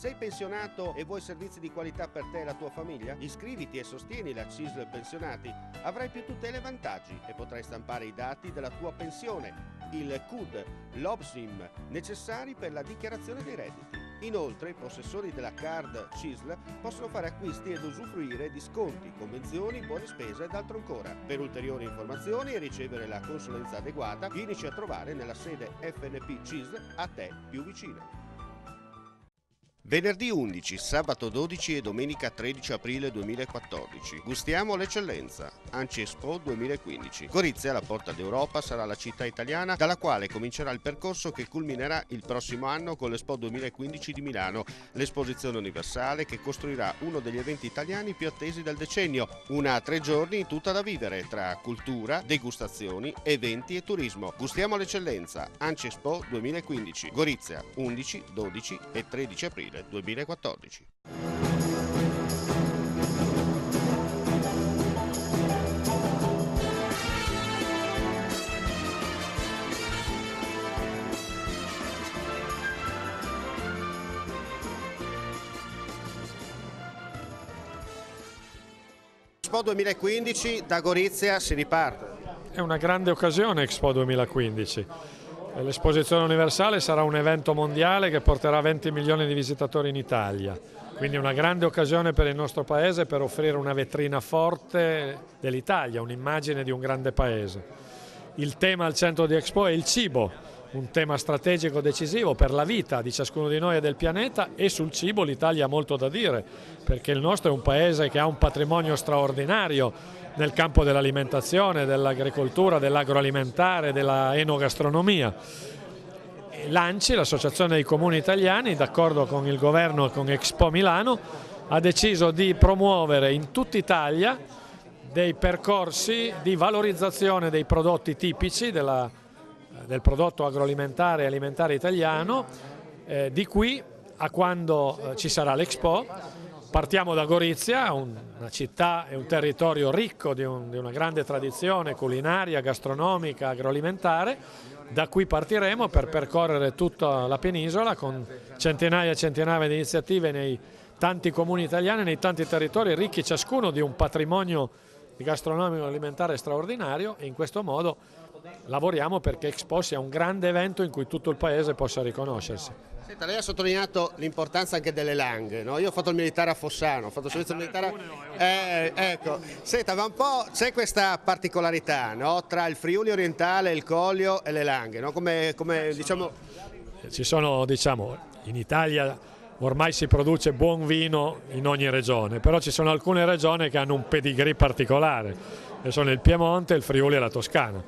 Sei pensionato e vuoi servizi di qualità per te e la tua famiglia? Iscriviti e sostieni la CISL Pensionati. Avrai più tutele e vantaggi e potrai stampare i dati della tua pensione, il CUD, l'OBSIM, necessari per la dichiarazione dei redditi. Inoltre, i possessori della card CISL possono fare acquisti ed usufruire di sconti, convenzioni, buone spese ed altro ancora. Per ulteriori informazioni e ricevere la consulenza adeguata, vienici a trovare nella sede FNP CISL a te più vicina. Venerdì 11, sabato 12 e domenica 13 aprile 2014. Gustiamo l'eccellenza. ANCI Expo 2015. Gorizia, la porta d'Europa, sarà la città italiana dalla quale comincerà il percorso che culminerà il prossimo anno con l'Expo 2015 di Milano, l'esposizione universale che costruirà uno degli eventi italiani più attesi del decennio. Una a 3 giorni tutta da vivere tra cultura, degustazioni, eventi e turismo. Gustiamo l'eccellenza. ANCI Expo 2015. Gorizia, 11, 12 e 13 aprile 2014. Expo 2015, da Gorizia si riparte. È una grande occasione Expo 2015. L'esposizione universale sarà un evento mondiale che porterà 20 milioni di visitatori in Italia, quindi una grande occasione per il nostro paese per offrire una vetrina forte dell'Italia, un'immagine di un grande paese. Il tema al centro di Expo è il cibo, un tema strategico decisivo per la vita di ciascuno di noi e del pianeta, e sul cibo l'Italia ha molto da dire, perché il nostro è un paese che ha un patrimonio straordinario nel campo dell'alimentazione, dell'agricoltura, dell'agroalimentare, della enogastronomia. L'ANCI, l'Associazione dei Comuni Italiani, d'accordo con il governo e con Expo Milano, ha deciso di promuovere in tutta Italia dei percorsi di valorizzazione dei prodotti tipici del prodotto agroalimentare e alimentare italiano, di qui a quando ci sarà l'Expo. Partiamo da Gorizia, una città e un territorio ricco di una grande tradizione culinaria, gastronomica, agroalimentare. Da qui partiremo per percorrere tutta la penisola con centinaia e centinaia di iniziative nei tanti comuni italiani, nei tanti territori ricchi ciascuno di un patrimonio gastronomico e alimentare straordinario, e in questo modo lavoriamo perché Expo sia un grande evento in cui tutto il paese possa riconoscersi. Senta, lei ha sottolineato l'importanza anche delle langhe, no? Io ho fatto il militare a Fossano, ho fatto il servizio militare. Ecco, senta, ma un po' c'è questa particolarità, no? Tra il Friuli orientale, il Collio e le langhe, no? Come diciamo. Ci sono, in Italia ormai si produce buon vino in ogni regione, però ci sono alcune regioni che hanno un pedigree particolare, che sono il Piemonte, il Friuli e la Toscana.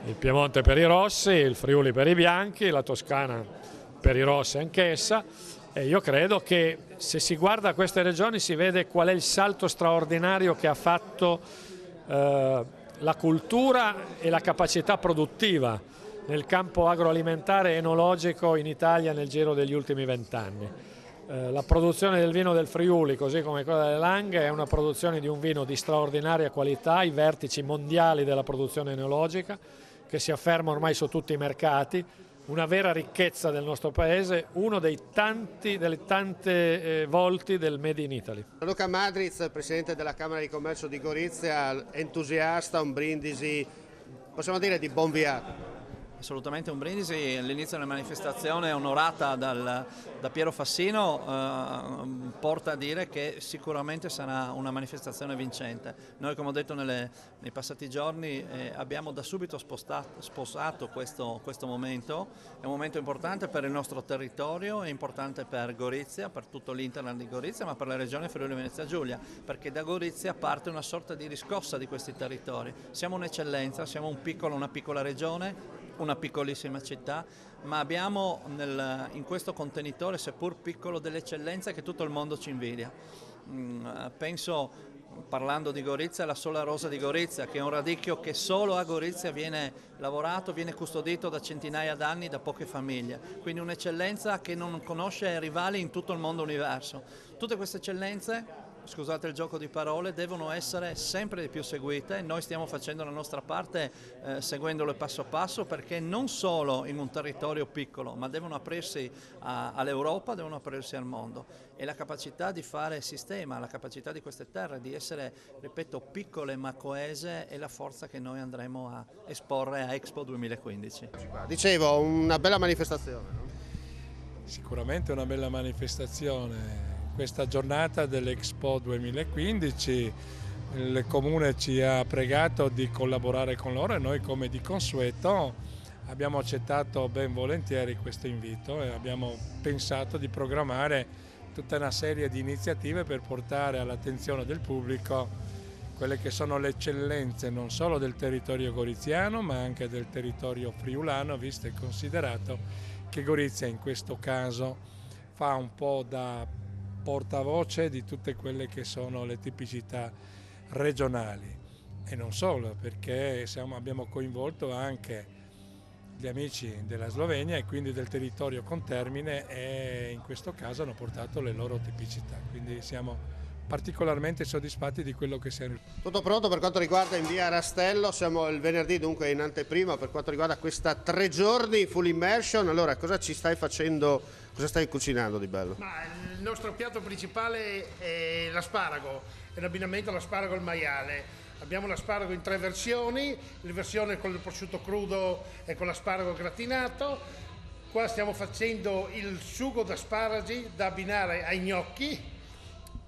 Il Piemonte per i rossi, il Friuli per i bianchi, la Toscana per i rossi anch'essa, e io credo che se si guarda queste regioni si vede qual è il salto straordinario che ha fatto la cultura e la capacità produttiva nel campo agroalimentare e enologico in Italia nel giro degli ultimi 20 anni. La produzione del vino del Friuli, così come quella delle Langhe, è una produzione di un vino di straordinaria qualità, ai vertici mondiali della produzione enologica, che si afferma ormai su tutti i mercati, una vera ricchezza del nostro paese, uno delle tante volti del Made in Italy. Luca Madriz, presidente della Camera di Commercio di Gorizia, entusiasta, un brindisi, possiamo dire, di buon viaggio. Assolutamente un brindisi. All'inizio della manifestazione onorata da Piero Fassino porta a dire che sicuramente sarà una manifestazione vincente. Noi, come ho detto nei passati giorni, abbiamo da subito sposato questo momento. È un momento importante per il nostro territorio, è importante per Gorizia, per tutto l'interland di Gorizia, ma per la regione Friuli Venezia Giulia, perché da Gorizia parte una sorta di riscossa di questi territori. Siamo un'eccellenza, siamo una piccola regione, una piccolissima città, ma abbiamo in questo contenitore, seppur piccolo, delle eccellenze che tutto il mondo ci invidia. Penso, parlando di Gorizia, alla Sola Rosa di Gorizia, che è un radicchio che solo a Gorizia viene lavorato, viene custodito da centinaia d'anni da poche famiglie, quindi un'eccellenza che non conosce rivali in tutto il mondo universo. Tutte queste eccellenze scusate il gioco di parole, devono essere sempre di più seguite. Noi stiamo facendo la nostra parte seguendole passo passo, perché non solo in un territorio piccolo, ma devono aprirsi all'Europa, devono aprirsi al mondo. E la capacità di fare sistema, la capacità di queste terre di essere, ripeto, piccole ma coese, è la forza che noi andremo a esporre a Expo 2015. Dicevo, una bella manifestazione, no? Sicuramente una bella manifestazione. Questa giornata dell'Expo 2015 il Comune ci ha pregato di collaborare con loro e noi, come di consueto, abbiamo accettato ben volentieri questo invito e abbiamo pensato di programmare tutta una serie di iniziative per portare all'attenzione del pubblico quelle che sono le eccellenze non solo del territorio goriziano ma anche del territorio friulano, visto e considerato che Gorizia in questo caso fa un po' da portavoce di tutte quelle che sono le tipicità regionali, e non solo, perché abbiamo coinvolto anche gli amici della Slovenia e quindi del territorio contermine, e in questo caso hanno portato le loro tipicità, quindi siamo particolarmente soddisfatti di quello che siamo. Tutto pronto per quanto riguarda in via Rastello, siamo il venerdì, dunque in anteprima per quanto riguarda questa 3 giorni full immersion. Allora, cosa ci stai facendo, cosa stai cucinando di bello? Ma il nostro piatto principale è l'asparago, è l'abbinamento all'asparago al maiale. Abbiamo l'asparago in 3 versioni, la versione con il prosciutto crudo e con l'asparago gratinato. Qua stiamo facendo il sugo d'asparagi da abbinare ai gnocchi,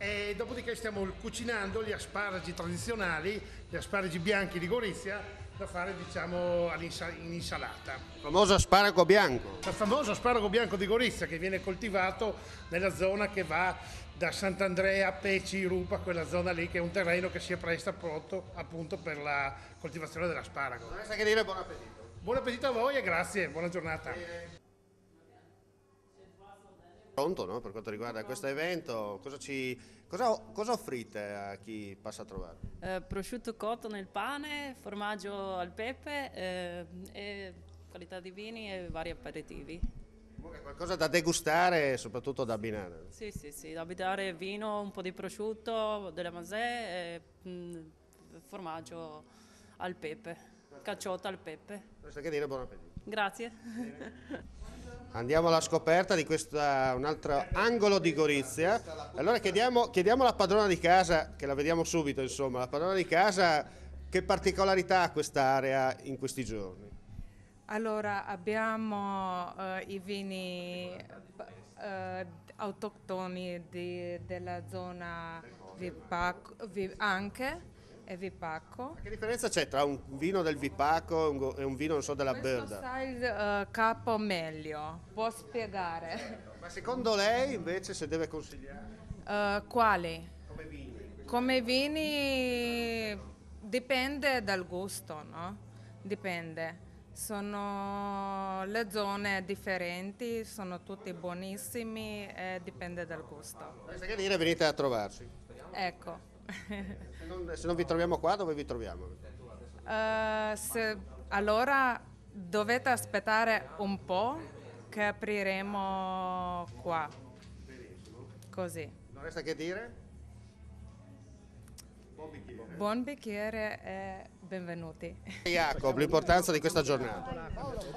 e dopodiché stiamo cucinando gli asparagi tradizionali, gli asparagi bianchi di Gorizia, da fare diciamo in insalata. Il famoso asparago bianco. Il famoso asparago bianco di Gorizia, che viene coltivato nella zona che va da Sant'Andrea, Peci, Rupa, quella zona lì, che è un terreno che si presta pronto appunto per la coltivazione dell'asparago. Non resta che dire buon appetito. Buon appetito a voi e grazie, buona giornata. Pronto, no? Per quanto riguarda questo evento, cosa offrite a chi passa a trovare? Prosciutto cotto nel pane, formaggio al pepe e qualità di vini e vari aperitivi. Qualcosa da degustare e soprattutto da abbinare. Sì, da abbinare vino, un po' di prosciutto, delle masè e formaggio al pepe, cacciota al pepe. Non resta che dire buon appetito. Grazie. Andiamo alla scoperta di un altro angolo di Gorizia. Allora chiediamo alla padrona di casa, che la vediamo subito, insomma, la padrona di casa, che particolarità ha quest'area in questi giorni? Allora, abbiamo i vini autoctoni della zona anche e Vipacco. Che differenza c'è tra un vino del Vipacco e un vino, non so, della Questo Berda? sa il capo meglio, può spiegare. Ma secondo lei invece se deve consigliare? Quali? Come vini? Come vini dipende dal gusto, no? Dipende. Sono le zone differenti, sono tutti buonissimi e dipende dal gusto. Resta che dire, venite a trovarci. Ecco. Se non vi troviamo qua, dove vi troviamo? Allora dovete aspettare un po' che apriremo qua. Così. Non resta che dire? Buon bicchiere. Buon bicchiere e benvenuti. Jacob, l'importanza di questa giornata.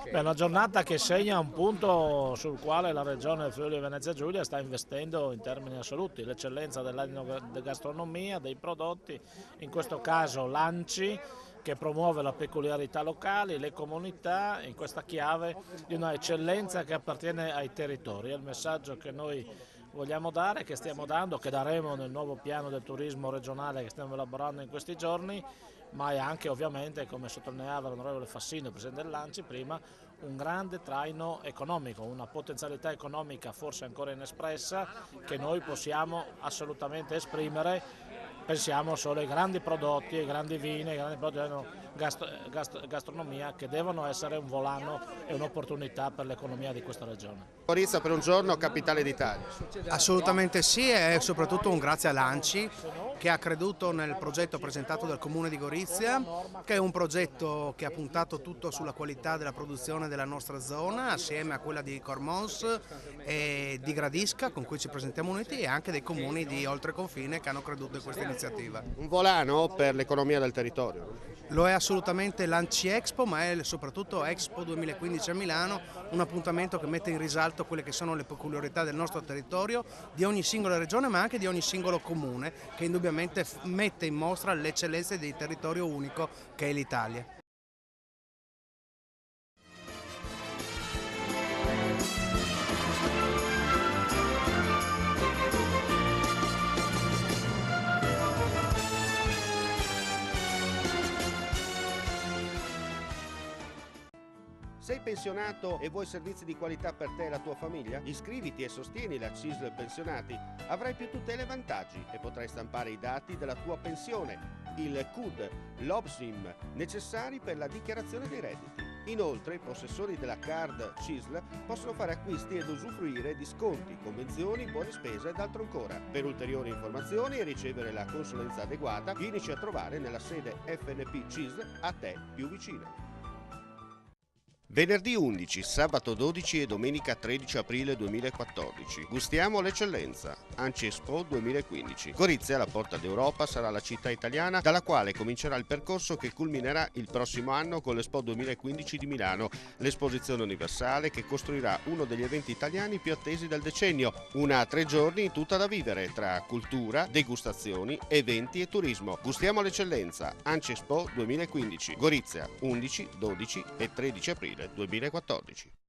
È una giornata che segna un punto sul quale la regione Friuli Venezia Giulia sta investendo in termini assoluti, l'eccellenza dell'enogastronomia, dei prodotti, in questo caso l'ANCI, che promuove la peculiarità locali, le comunità, in questa chiave di una eccellenza che appartiene ai territori. È il messaggio che noi vogliamo dare, che stiamo dando, che daremo nel nuovo piano del turismo regionale che stiamo elaborando in questi giorni, ma è anche ovviamente, come sottolineava l'onorevole Fassino, presidente dell'ANCI prima, un grande traino economico, una potenzialità economica forse ancora inespressa che noi possiamo assolutamente esprimere. Pensiamo solo ai grandi prodotti, ai grandi vini, ai grandi prodotti di gastronomia che devono essere un volano e un'opportunità per l'economia di questa regione. Gorizia per un giorno, capitale d'Italia. Assolutamente sì, e soprattutto un grazie all'ANCI che ha creduto nel progetto presentato dal Comune di Gorizia, che è un progetto che ha puntato tutto sulla qualità della produzione della nostra zona, assieme a quella di Cormons e di Gradisca, con cui ci presentiamo uniti, e anche dei comuni di oltreconfine che hanno creduto in questa iniziativa. Un volano per l'economia del territorio. Lo è assolutamente l'Anci Expo, ma è soprattutto Expo 2015 a Milano, un appuntamento che mette in risalto quelle che sono le peculiarità del nostro territorio, di ogni singola regione ma anche di ogni singolo comune, che indubbiamente mette in mostra le eccellenze del territorio unico che è l'Italia. Sei pensionato e vuoi servizi di qualità per te e la tua famiglia? Iscriviti e sostieni la CISL Pensionati. Avrai più tutele e vantaggi e potrai stampare i dati della tua pensione, il CUD, l'OBSIM, necessari per la dichiarazione dei redditi. Inoltre, i possessori della card CISL possono fare acquisti ed usufruire di sconti, convenzioni, buone spese ed altro ancora. Per ulteriori informazioni e ricevere la consulenza adeguata, vienici a trovare nella sede FNP CISL a te più vicina. Venerdì 11, sabato 12 e domenica 13 aprile 2014. Gustiamo l'eccellenza. Anci Expo 2015. Gorizia, la porta d'Europa, sarà la città italiana dalla quale comincerà il percorso che culminerà il prossimo anno con l'Expo 2015 di Milano, l'esposizione universale che costruirà uno degli eventi italiani più attesi del decennio. Una 3 giorni tutta da vivere tra cultura, degustazioni, eventi e turismo. Gustiamo l'eccellenza. Anci Expo 2015. Gorizia, 11, 12 e 13 aprile 2014.